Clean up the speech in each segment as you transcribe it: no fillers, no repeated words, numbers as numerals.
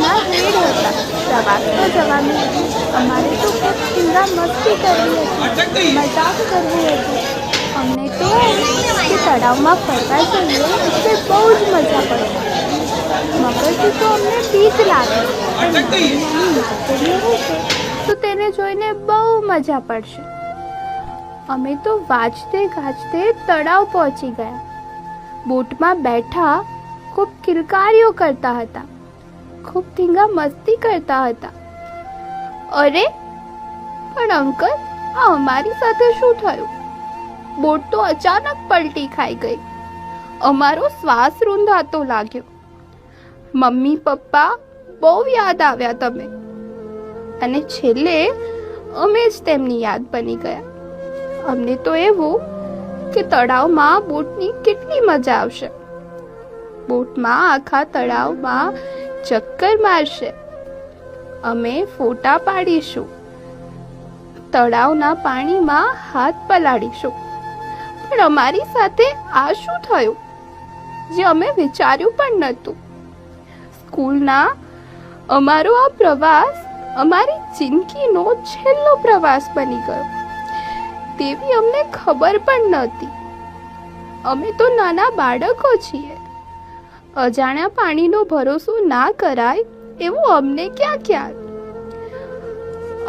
ના રેડ હતા. પ્રવાસ તો જવાનું હતું. અમારે તો ખૂબ ધીંગા મસ્તી કરવી હતી, મજાક કરવી હતી. અમને તો કે તળાવમાં ફરવા જઈએ એટલે બહુ જ મજા પડશે. મગરથી તો અમને બીક લાગે, પણ નાની નાની માછલીઓ રહેશે તો તેને જોઈને બહુ મજા પડશે. અમે તો વાંચતે ગાજતે તળાવ પહોંચી ગયા. બોટમાં બેઠા ખૂબ કિલકારીઓ કરતા હતા, ખૂબ ધીંગા મસ્તી કરતા હતા. અરે પણ અંકલ, આ અમારી સાથે શું થયું? બોટ તો અચાનક પલટી ખાઈ ગઈ. અમારો શ્વાસ રૂંધાતો લાગ્યો. મમ્મી પપ્પા બહુ યાદ આવ્યા તમે, અને છેલ્લે અમે જ તેમની યાદ બની ગયા. અમને તો એવું કે તળાવમાં બોટની કેટલી મજા આવશે. બોટમાં આખા તળાવમાં ચક્કર મારશે, અમે ફોટા પાડીશું, તળાવના પાણીમાં હાથ પલાળીશું. પણ અમારી સાથે આ શું થયું જે અમે વિચાર્યું પણ નહોતું? સ્કૂલના અમારો આ પ્રવાસ અમારી જિંદગીનો છેલ્લો પ્રવાસ બની ગયો તેવી અમને ખબર પણ નહોતી. અમે તો નાના બાળકો છીએ. અજાણ્યા પાણીનો ભરોસો ના કરાય એવું અમને ક્યાં ખ્યાલ.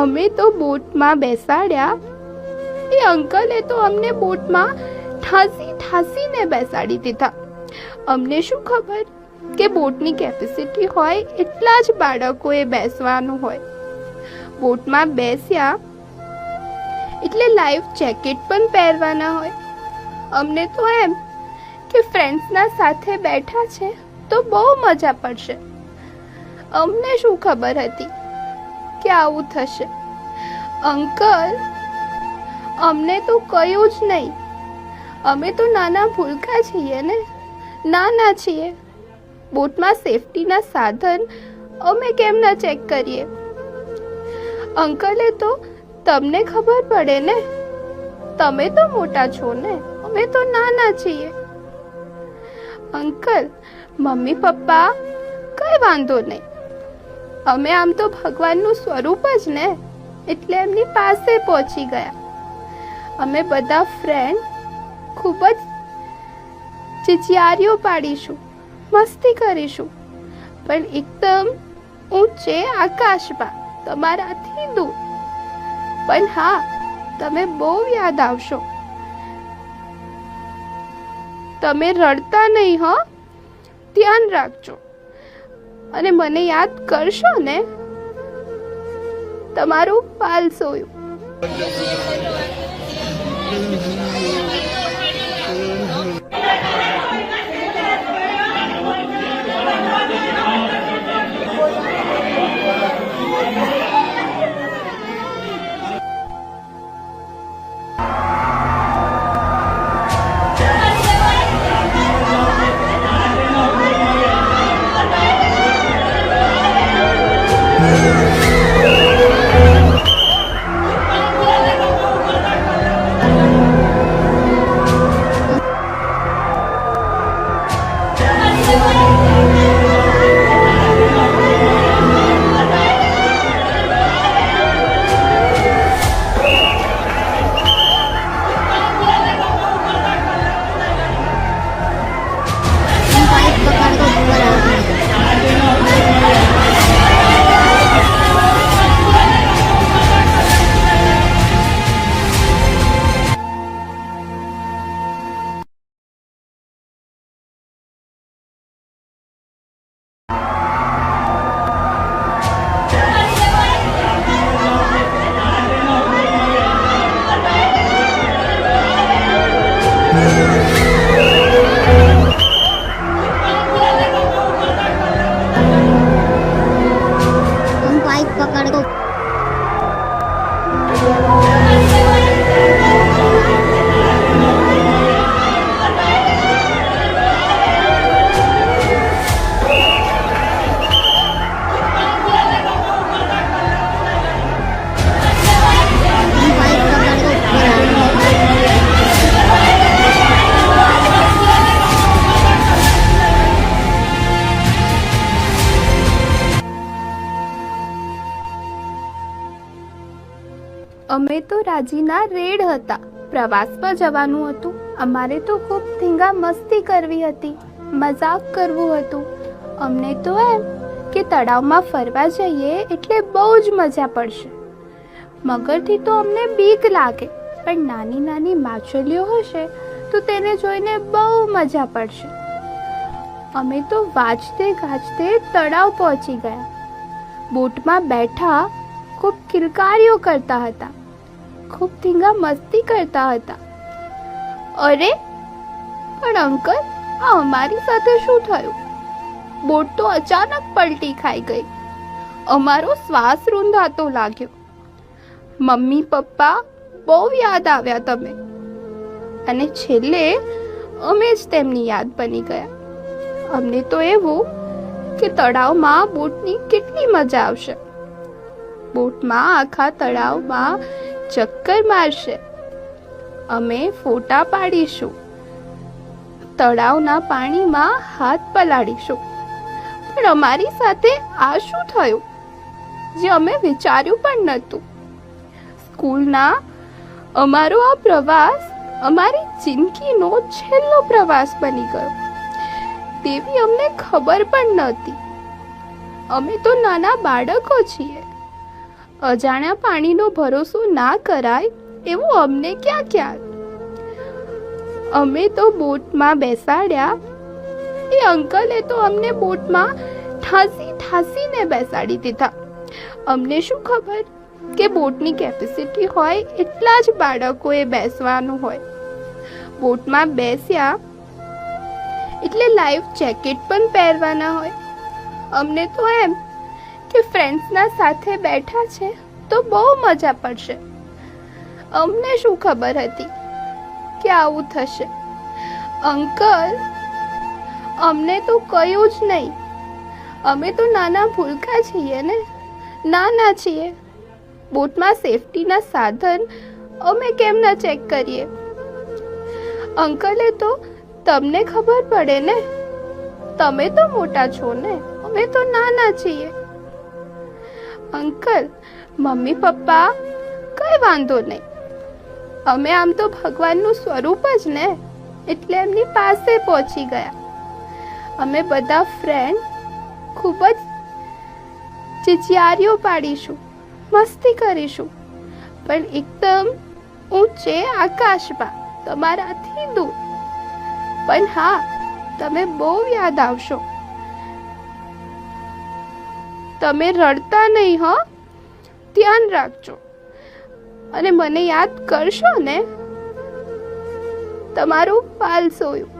અમે તો બોટમાં બેસાડ્યા, એ અંકલે તો અમને બોટમાં ઠાંસીને બેસાડી દીધા. અમને શું ખબર કે બોટની કેપેસિટી હોય એટલા જ બાળકોએ બેસવાનું હોય. બોટમાં બેસ્યા એટલે લાઈફ જેકેટ પણ પહેરવાના હોય. અમને તો એમ કે ફ્રેન્ડ્સના સાથે બેઠા છે તો બહુ મજા પડશે. અમને શું ખબર હતી કે આવું થશે. અંકલ અમને તો કયું જ નહીં. અમે તો નાના ભૂલકા છીએ ને, નાના છીએ. બોટમાં સેફટીના સાધન અમે કેમ ના ચેક કરીએ? અંકલે તો તમને ખબર પડે ને, તમે તો મોટા છો ને, અમે તો નાના છીએ. અંકલ, મમ્મી પપ્પા કઈ વાંધો નહીં. અમે આમ તો ભગવાનનું સ્વરૂપ જ ને, એટલે એમની પાસે પહોંચી ગયા. અમે બધા ફ્રેન્ડ ખૂબ જ ચિચિયારીઓ પાડીશું, મસ્તી કરીશું, પણ એકદમ ઊંચે આકાશમાં, તમારાથી દૂર. પણ હા, તમે બહુ યાદ આવશો. તમે રડતા નહીં હો, ધ્યાન રાખજો, અને મને યાદ કરશો ને. તમારું પાલ સોયું. અમે તો રાજીના રેડ હતા. પ્રવાસમાં જવાનું હતું. અમારે તો ખૂબ ધીંગા મસ્તી કરવી હતી, મજાક કરવું હતું. અમને તો એમ કે તળાવમાં ફરવા જઈએ એટલે બહુ જ મજા પડશે. મગરથી તો અમને બીક લાગે, પણ નાની નાની માછલીઓ હશે તો તેને જોઈને બહુ મજા પડશે. અમે તો વાંચતે ગાજતે તળાવ પહોંચી ગયા. બોટમાં બેઠા ખૂબ કિલકારીઓ કરતા હતા, ખૂબ ધીંગા મસ્તી કરતા હતા. અરે પણ અંકલ, આ અમારી સાથે શું થયું? બોટ તો અચાનક પલટી ખાઈ ગઈ. અમારો શ્વાસ રૂંધાતો લાગ્યો. મમ્મી પપ્પા બહુ યાદ આવ્યા તમે, અને છેલ્લે અમે જ તેમની યાદ બની ગયા. અમને તો એવું કે તળાવમાં બોટની કેટલી મજા આવશે. બોટમાં આખા તળાવમાં ચક્કર મારશે, અમે ફોટા પાડીશું, તળાવના પાણીમાં હાથ પલાળીશું. પણ અમારી સાથે આ શું થયું જે અમે વિચાર્યું પણ નહોતું? સ્કૂલના અમારો આ પ્રવાસ અમારી જિંદગીનો છેલ્લો પ્રવાસ બની ગયો તેવી અમને ખબર પણ નહોતી. અમે તો નાના બાળકો છીએ. અજાણ્યા પાણીનો ભરોસો ના કરાય એવું અમને ક્યાં ખ્યાલ. અમે તો બોટમાં બેસાડ્યા, એ અંકલે તો અમને બોટમાં ઠાંસીને બેસાડી દીધા. અમને શું ખબર કે બોટની કેપેસિટી હોય એટલા જ બાળકોએ બેસવાનું હોય. બોટમાં બેસ્યા એટલે લાઈફ જેકેટ પણ પહેરવાના હોય. અમને તો એમ કે ફ્રેન્ડ્સના સાથે બેઠા છે તો બહુ મજા પડશે. અમને શું ખબર હતી કે આવું થશે. અંકલ અમને તો કયું જ નહીં. અમે તો નાના ભૂલકા છીએ ને, નાના છીએ. બોટમાં સેફટીના સાધન અમે કેમ ના ચેક કરીએ? અંકલે તો તમને ખબર પડે ને, તમે તો મોટા છો ને, અમે તો નાના છીએ. અંકલ, મમ્મી પપ્પા કઈ વાંધો નહીં. અમે આમ તો ભગવાનનું સ્વરૂપ જ ને, એટલે એમની પાસે પહોંચી ગયા. અમે બધા ફ્રેન્ડ ખૂબ જ ચિચિયારીઓ પાડીશું, મસ્તી કરીશું, પણ એકદમ ઊંચે આકાશમાં, તમારાથી દૂર. પણ હા, તમે બહુ યાદ આવશો. તમે રડતા નહીં હો, ધ્યાન રાખજો, અને મને યાદ કરશો ને. તમારું પાલ સોયું.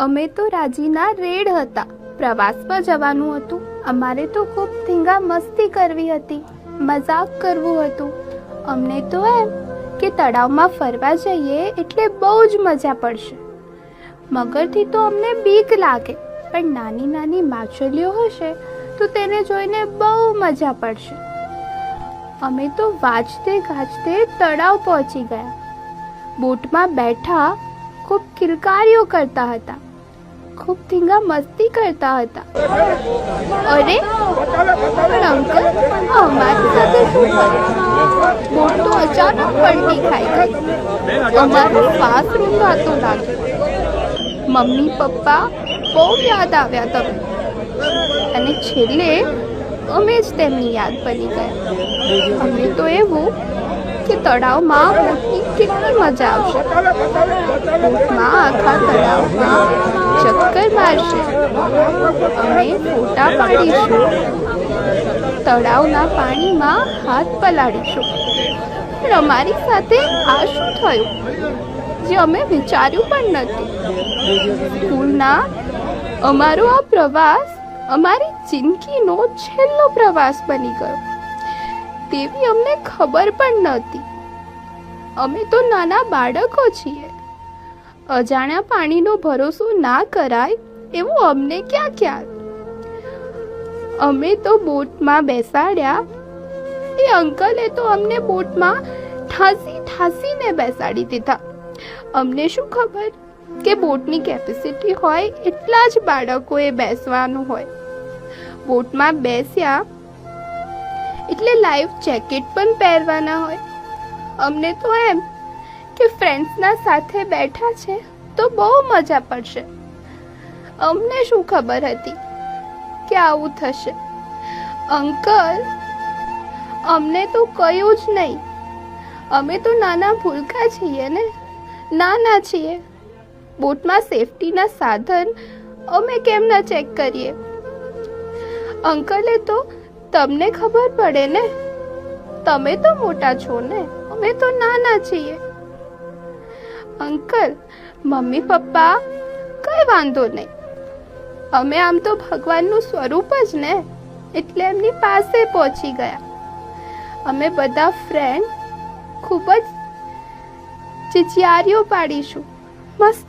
અમે તો રાજીના રેડ હતા. પ્રવાસમાં જવાનું હતું. અમારે તો ખૂબ ધીંગા મસ્તી કરવી હતી, મજાક કરવું હતું. અમને તો એમ કે તળાવમાં ફરવા જઈએ એટલે બહુ જ મજા પડશે. મગરથી તો અમને બીક લાગે, પણ નાની નાની માછલીઓ હશે તો તેને જોઈને બહુ મજા પડશે. અમે તો વાજતે ગાજતે તળાવ પહોંચી ગયા. બોટમાં બેઠા ખૂબ કિલકારીઓ કરતા હતા, ખૂબ ધીંગા મસ્તી કરતા હતા. અરે પણ અંકલ, અમારી સાથે શું થયું? બોટ તો અચાનક પલટી ખાઈ ગઈ. અમારો શ્વાસ રૂંધાતો લાગ્યો. મમ્મી પપ્પા બહુ યાદ આવ્યા તમે, અને છેલ્લે અમે જ તેમની યાદ બની ગયા. અમને તો એવું કે તળાવમાં બોટની કેટલી મજા આવશે. બોટમાં આખા તળાવમાં ચક્કર મારશે, અમે ફોટા પાડીશું, તળાવના પાણીમાં હાથ પલાળીશું. પણ અમારી સાથે આ શું થયું જે અમે વિચાર્યું પણ નથી. સ્કૂલના અમારો આ પ્રવાસ અમારી જિંદગીનો છેલ્લો પ્રવાસ બની ગયો તેવી અમને ખબર પણ નહોતી. અમે તો નાના બાળકો છીએ. અજાણ્યા પાણીનો ભરોસો ના કરાય એવું અમને ક્યાં ખ્યાલ. અમે તો બોટમાં બેસાડ્યા, એ અંકલે તો અમને બોટમાં ઠાંસીને બેસાડી દીધા. અમને શું ખબર કે બોટની કેપેસિટી હોય એટલા જ બાળકોએ બેસવાનું હોય. બોટમાં બેસ્યા એટલે લાઈફ જેકેટ પણ પહેરવાના હોય. અમને તો એમ કે ફ્રેન્ડ્સના સાથે બેઠા છે તો બહુ મજા પડશે. અમને શું ખબર હતી કે આવું થશે. અંકલ અમને તો કયું જ નહીં. અમે તો નાના ભૂલકા છીએ ને, નાના છીએ. બોટમાં સેફટીના સાધન અમે કેમ ના ચેક કરીએ? અંકલે તો તમને ખબર પડે ને, તમે તો મોટા છો ને, અમે તો નાના છીએ. અંકલ, મમ્મી પપ્પા કઈ વાંધો નહીં. અમે આમ તો ભગવાનનું સ્વરૂપ જ ને, એટલે એમની પાસે પહોંચી ગયા. અમે બધા ફ્રેન્ડ ખૂબ જ ચિચિયારીઓ પાડીશું, મસ્તી